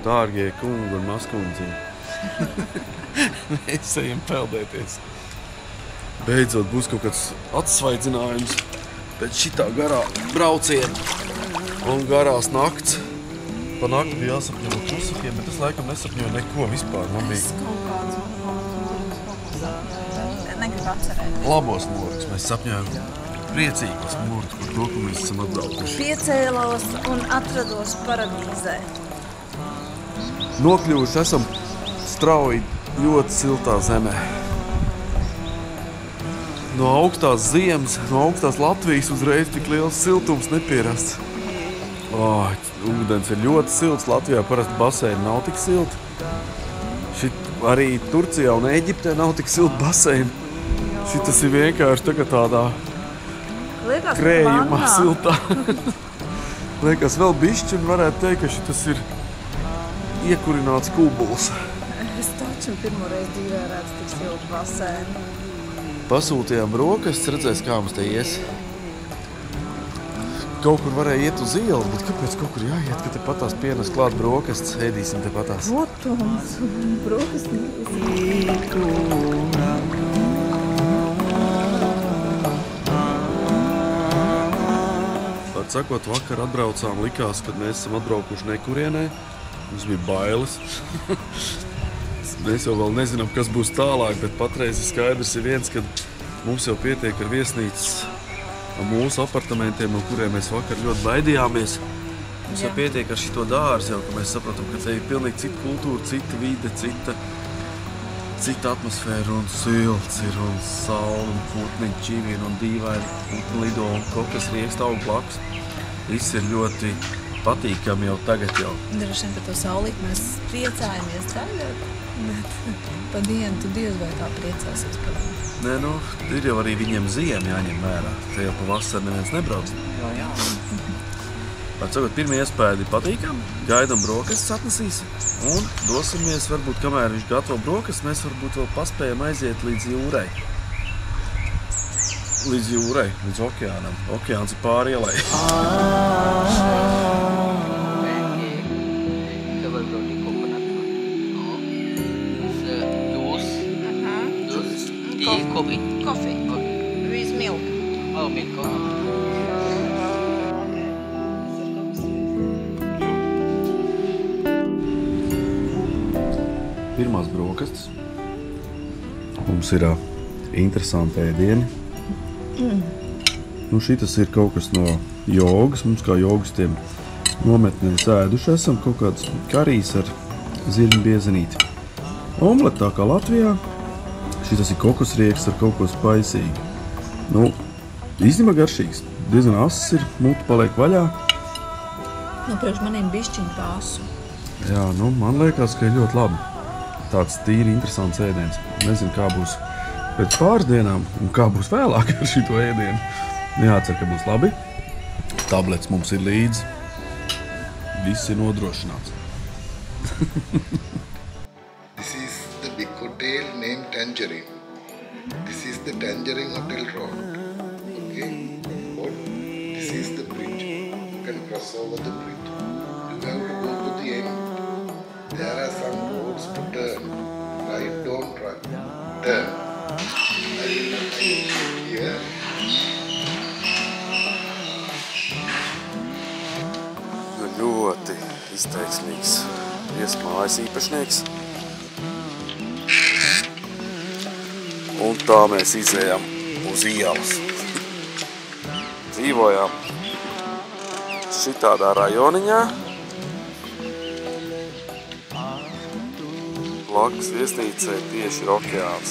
dārgie kungi un maskundzi. Mēs ejam peldēties. Beidzot būs kaut kāds atsvaidzinājums pēc šitā garā brauciena un garās nakts. Pa nakti bija jāsapņo no klusakiem, bet es laikam nesapņoju neko vispār. Man bija negribu atcerēt. Labos mūrus. Mēs sapņojam priecīgos mūrus par to, ka mēs esam atbraukuši. Piecēlos un atrados paradīzē. Nokļuvuši esam strauji ļoti siltā zemē. No augstās ziemas, no augstās Latvijas uzreiz tik liels siltums nepierasts. Ūdens ir ļoti silts. Latvijā parasti baseini nav tik silti. Arī Turcijā un Eģiptē nav tik silti baseini. Šitas ir vienkārši tagad tādā krējumā siltā. Liekas vēl bišķi un varētu teikt, ka šitas ir iekurināts kubuls. Es taču pirmoreiz dzīvē redzu tik siltu baseinu. Pasūtījām brokastis, redzēs, kā mums te ies. Kaut kur varēja iet uz ielu, bet kāpēc kaut kur jāiet, ka te patās pienes klāt brokastis, ēdīsim te patās. Protams, brokastis. Var sakot, vakar atbraucām, likās, kad mēs esam atbraukuši nekurienē. Mums bija bailes. Mēs jau vēl nezinām, kas būs tālāk, bet patreiz ir skaidrs ir viens, ka mums jau pietiek ar viesnīcas mūsu apartamentiem, no kuriem mēs vakar ļoti baidījāmies. Mums jau pietiek ar šito dārzu, jau, ka mēs sapratam, ka te ir pilnīgi cita kultūra, cita vide, cita atmosfēra un silts ir un saule un putniņi čivina un dīvaini putni lido un kaut kas riekst augu blakus. Viss ir ļoti patīkami jau tagad jau. Droši vien par to saulīt mēs priecājamies tagad, bet pa dienu tu diez vai tā priecāsies par viņu. Nē, nu, ir jau arī viņiem ziema jāņem vērā. Te jau pa vasaru neviens nebrauc. Jā. Var sakot, pirmie iespēdi patīkam, gaidam brokastis atnesīs un dosimies, varbūt, kamēr viņš gatavo brokastis, mēs varbūt vēl paspējam aiziet līdz jūrai. Līdz okeānam. Okeāns ir pāri ielai. Coffee. With milk. Oh, milk. Pirmās brokastis. Mums ir interesanti ēdieni. Nu, šitas ir kaut kas no jogas. Mums kā jogastiem nometnēs ēduši esam kaut kāds karīs ar zirņu biezenīti. Omlet tā kā Latvijā. Šitas ir kokosrieks ar kaut ko spaisīgu. Nu, īstenībā garšīgs. Diezgan asas ir, mutu paliek vaļā. Nu, priekš maniem bišķiņu pāsu. Jā, nu, man liekas, ka ir ļoti labi. Tāds tīri interesants ēdiens. Nezinu, kā būs pēc pāris dienām un kā būs vēlāk ar šito ēdienu. Jācer, ka būs labi. Tablets mums ir līdzi. Viss ir nodrošināts. This is the big hotel named Tangerine. This is the Tangerine Hotel Road. Okay? Or this is the bridge. You can cross over the bridge. You have to go to the end. There are some roads to turn. Right, don't run. Turn. Here. Ļoti izteiksmīgs viesmājas īpašnieks. Un tā mēs izējām uz ielas. Dzīvojām šitādā rajoniņā. Blakus viesnīcai tieši ir okeāns.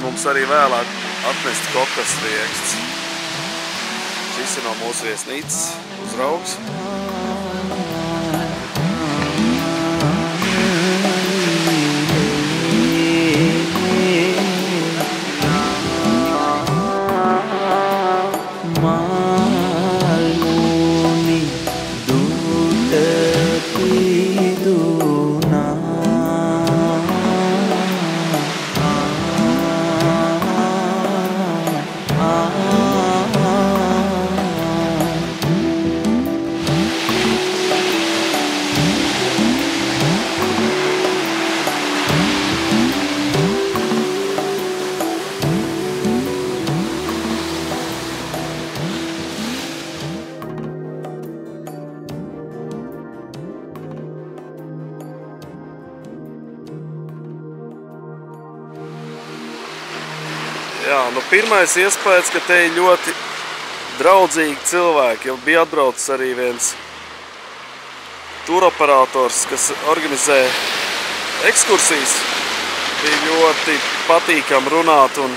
Mums arī vēlāk atnest kokosrieksts. Šis ir no mūsu viesnīcas uzraugs. Jā, nu pirmais iespējas, ka te ir ļoti draudzīgi cilvēki. Jau bija atbraucis arī viens turoperators, kas organizē ekskursijas. Bija ļoti patīkami runāt un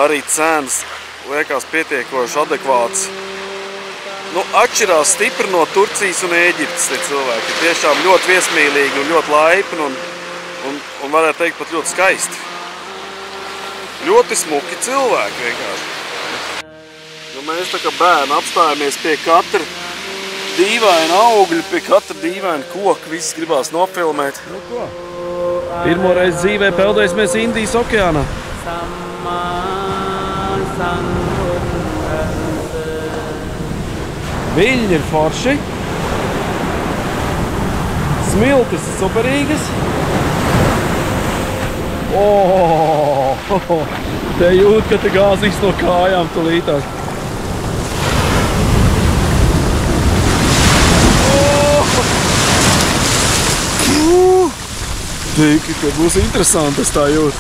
arī cenas liekas pietiekoši adekvāts. Nu, atšķirās stipri no Turcijas un Ēģiptes tie cilvēki. Tiešām ļoti viesmīlīgi un ļoti laipni un varētu teikt pat ļoti skaisti. Ļoti smuki cilvēki vienkārši. Nu, mēs tā kā bērni apstājamies pie katra dīvaina augļa, pie katra dīvaina koka. Viss gribās nofilmēt. Nu ko? Pirmo reizi dzīvē peldēsimies Indijas okeānā. Viļņi ir forši. Smiltis superīgas. Te jūt, ka te gāzīs no kājām tulītās. Teiki, ka būs interesanti, es tā jūtu.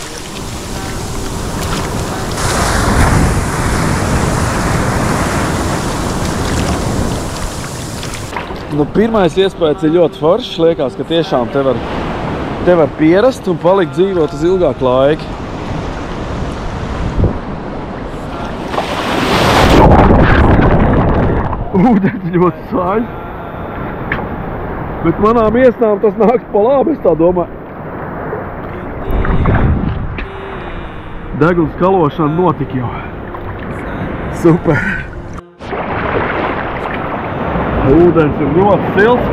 Nu, pirmais iespējas ir ļoti foršs. Liekas, ka tiešām te var pierast un palikt dzīvot uz ilgāku laiku. Ūdens ļoti saļ. Bet manām iesnām tas nāk pa labi, es tā domāju. Deguns kalošana notika jau. Super. Ūdens ir ļoti silts.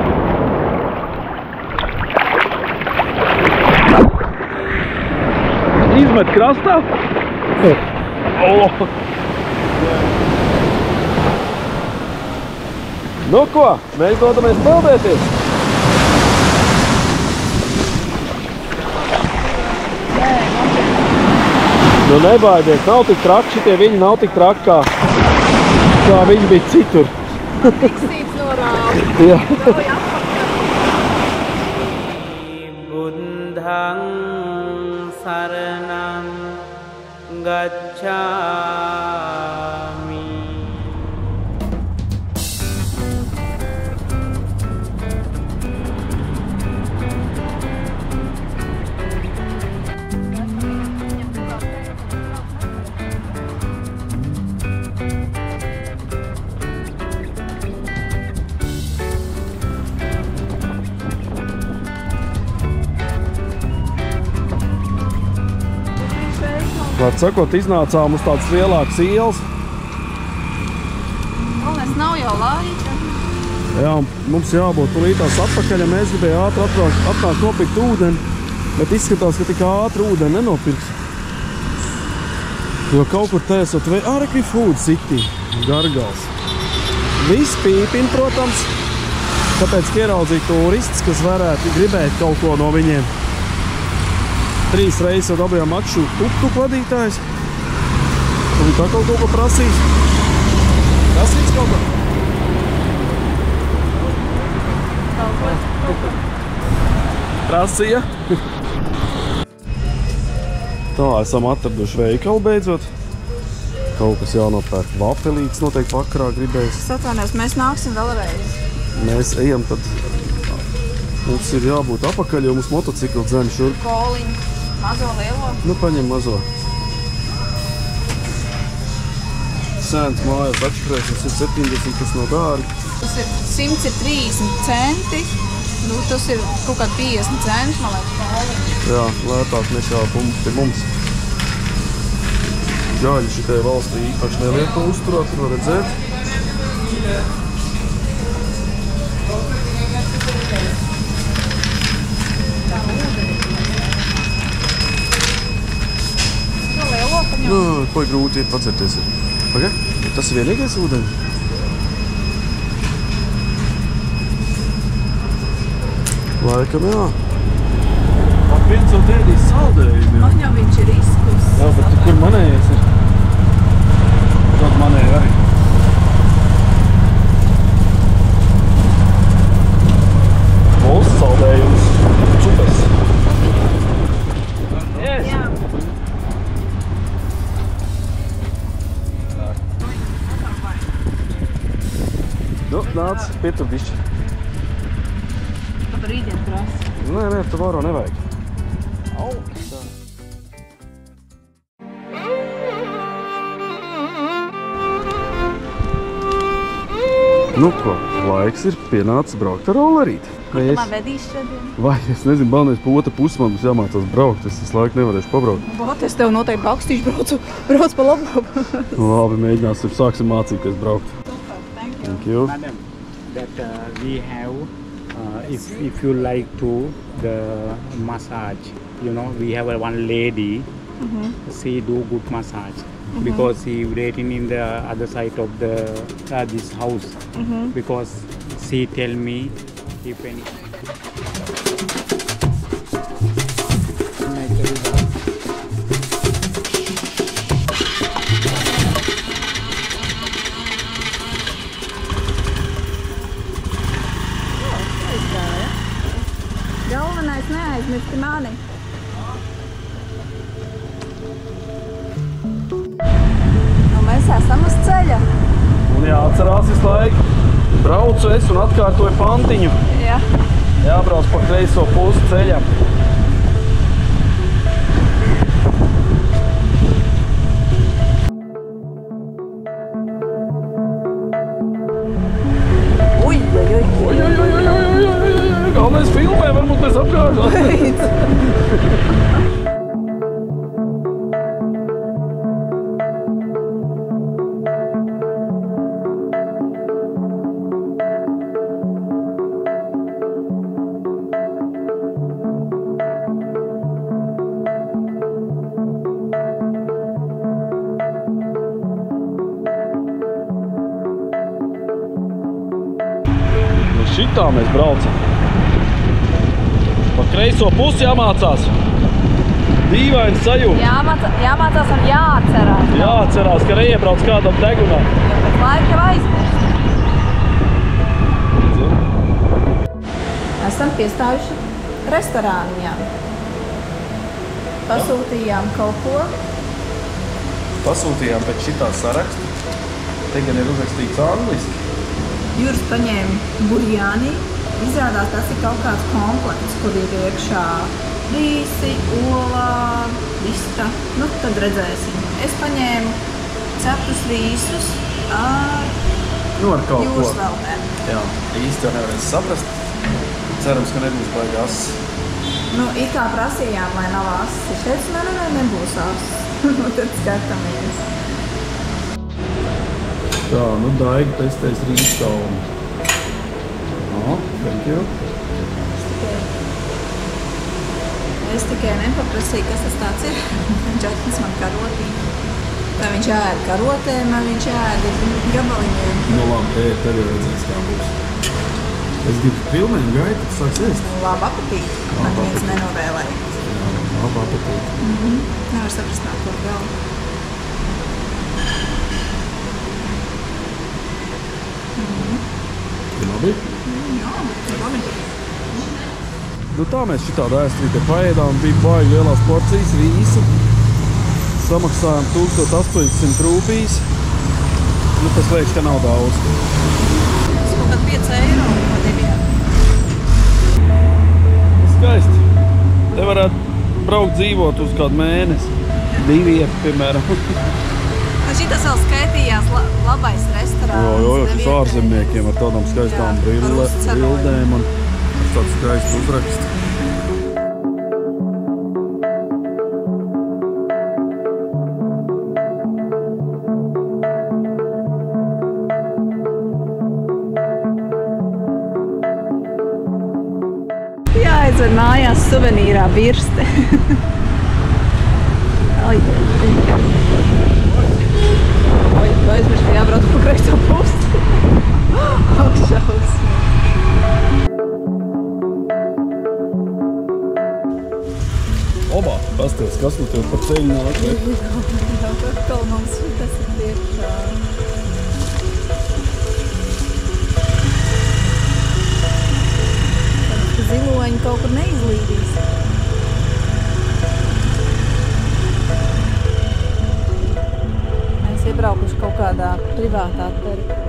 Izmet krastā. Nu ko, mēs dodamies peldēties. Nu nebaidies, nav tik traki, šitie viņi nav tik traki, kā viņi bija citur. Tiksīts norāda. Jā. Buddhang saranam gacchami. Var sakot, iznācām uz tādas lielākas ielas. Galvenais nav jau laika. Jā, mums jābūt tulītās atpakaļ, ja mēs gribējām ātri atnākt nopirkt ūdeni, bet izskatās, ka tik ātri ūdeni nenopirks. Jo kaut kur te esot Rekvi Food City, Gargals. Viss pīpina, protams, tāpēc, ka ieraudzīja turists, kas varētu gribēt kaut ko no viņiem. 3 reizes jau dabījām makšu tuk-tuk vadītājs. Un tā kaut ko prasīs. Prasīs kaut ko? Prasīja. Tā, esam atraduši veikalu beidzot. Kaut kas jānopērk. Vaffelītes noteikti vakarā gribēs. Es atvainojos, mēs nāksim vēlreiz. Mēs ejam tad. Mums ir jābūt apakaļ, jo mums motocikli dzen šurp. Koliņu. Mazo, lielo? Nu, paņem mazo. Sēns mājās atšķirēs, tas ir 70, tas nav dārgi. Tas ir 130 centi. Nu, tas ir kaut kādi 50 centi, man liekas, koliņu. Jā, lētāk nekā pie mums. Gaļi šitai valstī īpaši nelieko uzturēt, tur var redzēt. Nu, ko ir grūti iet pacerties. Pagai, tas ir vienīgais ūdeni? Laikam, jā. Ak, viens jau tēdīs saldējumi. Man jau viņš ir izkus. Jā, bet kur manējais ir? Tad manēja arī. Mūsu saldējums. Čupes. Yes. Jā. pietur bišķi. Par rītdien prasa. Nē, tu varo nevajag. Au. Nu ko, laiks ir pienācis braukt ar rollerīti. Kur tu man vedīsi šodien? Vai, es nezinu, balnies pa otru pusi man būs jāmācās braukt, es visu laiku nevarēšu pabraukt. Bot, es tev noteikti bakstīšu, brauc pa labu. Labi, mēģināsim, sāksim mācīties braukt. Thank you. Madam, that we have, if you like to, the massage, you know, we have one lady, she do good massage. Because she waiting in the other side of the this house. Because she tell me if any. Galvenais neaizmirsti mani. Mēs esam uz ceļa. Un jāatcerās visu laiku. Braucu es un atkārtoju pantiņu. Jā. Jābrauc pa kreiso pusi ceļam. Galvenais filmē, varbūt mēs apgāžām. Šitā mēs braucam. Pa kreiso pusi jāmācās. Dīvaini sajūta. Jāmācās un jāatcerās. Jāatcerās, ka neiebrauc kādam degunā. Jo pēc laika jau aizmirst. Esam piestājuši restorāniņā. Pasūtījām kaut ko. Pasūtījām pēc šitā saraksta. Te gan ir uzrakstīts angliski. Juris paņēma burjāni. Izrādās, tas ir kaut kāds komplekts, kur ir iekšā rīsi, olā, vista. Nu, tad redzēsim. Es paņēmu ceptus rīsus ar Ar kaut ko. jūras veltēm. Jā, īsti jau nevarēs saprast. Cerams, ka nebūs baigi ass. Nu, it kā prasījām, lai nav ass. Es teicu, nē, nebūs ass. Nu, tad skatāmies. Tā, nu Daiga testēs rīstaunu. Thank you. Es tikai nepaprasīju, kas tas tāds ir. Viņš atnes man karotī. Vai viņš ēd karotēm, vai viņš ēd gabaliņiem. Nu labi, tad jau redzēs, kā būs. Es gribu filmēt, gaidu, tu sāks ēst. Labu apetīti. Man viens nenovēlēja. Jā, labu apetīti. Nevar saprast, nāk kur galvu. Labi? Jā, bet labi. Nu tā mēs šitādu ēstrīti paēdām, bija baigi lielās porcijas rīsa. Samaksājām 1800 rūpijas. Nu tas liekas, ka nav daudz. Tas kaut kād 5 eiro no diviem. Skaisti. Te varētu braukt dzīvot uz kādu mēnesi. 2, piemēram. Šitas vēl skaitījās labais restorāns. Jo, tas ārzemniekiem ar tādām skaistām bildēm un tādu skaistu uzrakstu. Jāaizver mājās suvenīrā birste. Aizmirst, ka jābrauc pa kreiso pusi. Šausmīgi. Obā, pasties, kas nu tev par ceļu nāk? Jā, atkal mums šitas ir priekšā. Ka ziloņi kaut kur neizlīdīs. Iebraukuši kaut kādā privātā teritorijā.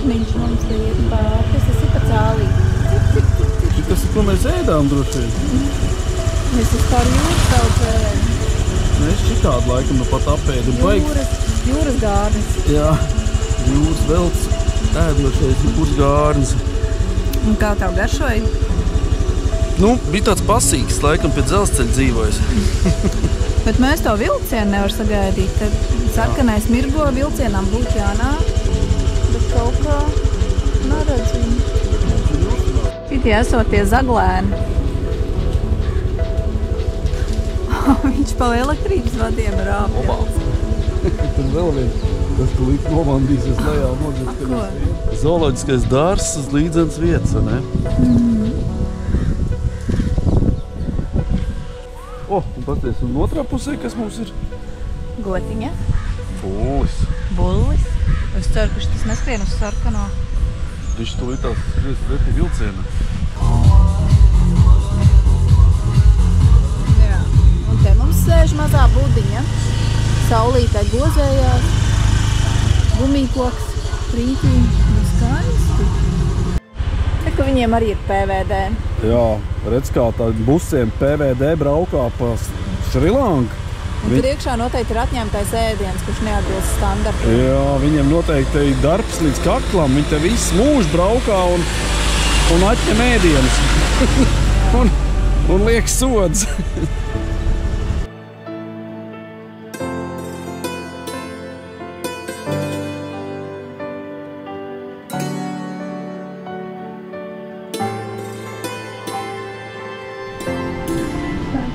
sapniņš mums te iet pār. Kas tas ir pa cālī? Tas ir, ko mēs ēdām droši vien. Mēs vispār jūras daudz ēdam. Mēs šitādu laikam nu pat apēdu. Jūras gārnis. Jā, jūras velts ēdošais jūras gārnis. Un kā tev garšoja? Nu, bija tāds pasīgs, laikam pie dzelzceļa dzīvojas. Bet mēs to vilcienu nevar sagaidīt. Tad sarkanais mirgo vilcienām būtu jānāk. Bet kaut kā neredz viņu. Šitie esot tie zaglēni. Viņš pa elektrības vadiem rāpja. Tad vēl viens, kas tu līdz nomandīsies lejā nodzird. Zooloģiskais dārzs uz līdzenas vietas, ne? Un paties, un otrā pusē, kas mums ir? Gotiņa. Bullis. Bullis. Es ceru, ka šis neskrien uz sarkano. Viņš tu līdz tās skries pretī vilciena. Jā. Un te mums sēž mazā budiņa. Saulītē gozējās. Gumīkoks, rītī. Skaisti. Te, ka viņiem arī ir PVD. Jā, redz kā tā busiem PVD braukā pa Šrilanku. Un tur iekšā noteikti ir atņemtais ēdiens, kurš neatbilst standartiem. Jā, viņiem noteikti ir darbs līdz kaklam. Viņi te visu mūžu braukā un atņem ēdienus. un liek sods.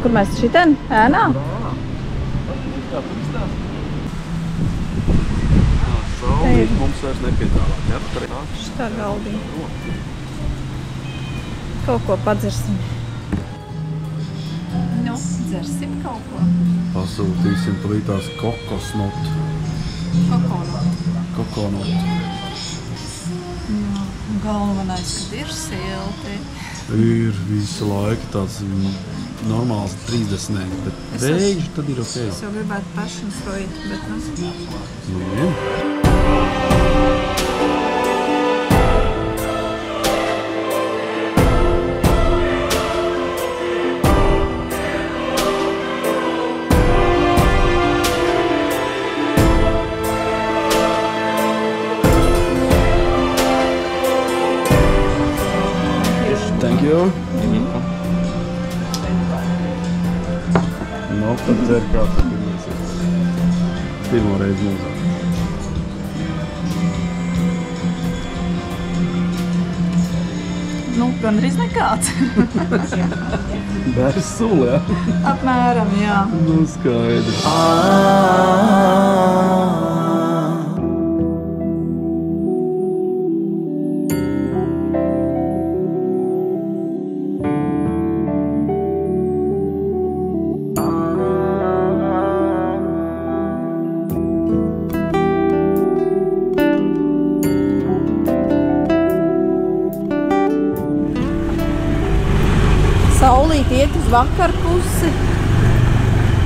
Kur mēs šitien? Ēnā? Saulīt mums vairs nepiedāvā. Šitā galdiņa. Kaut ko padzersim. Nu, dzersim kaut ko. Pasūtīsim palītās kokosnotu. Kokonotu. Galvenais, kad ir silti. Ir visu laiku tāds normāls 30, bet vēļš tad ir ok. Es jau gribētu passion fruit, bet Nu, Thank you. No, tad dzer kāds pirmais ir. Pirmo reizi mūzāk. Nu, gandrīz nekāds. Bērs suli, jā? Apmēram, jā. Nu, skaidrs. Saulīt iet uz vakar pusi.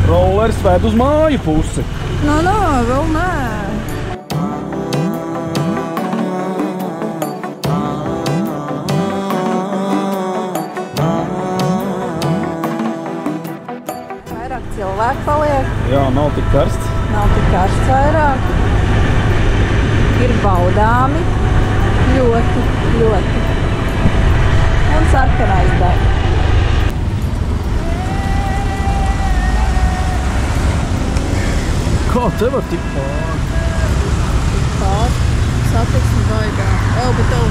Rollers ved uz māju pusi. Nā, vēl nē. Vairāk cilvēku paliek. Jā, nav tik karsts. Nav tik karsts vairāk. Ir baudāmi. Ļoti. Un sarkanais deg. Kā tev var tik pār? Satiksmi baigā. Bet tev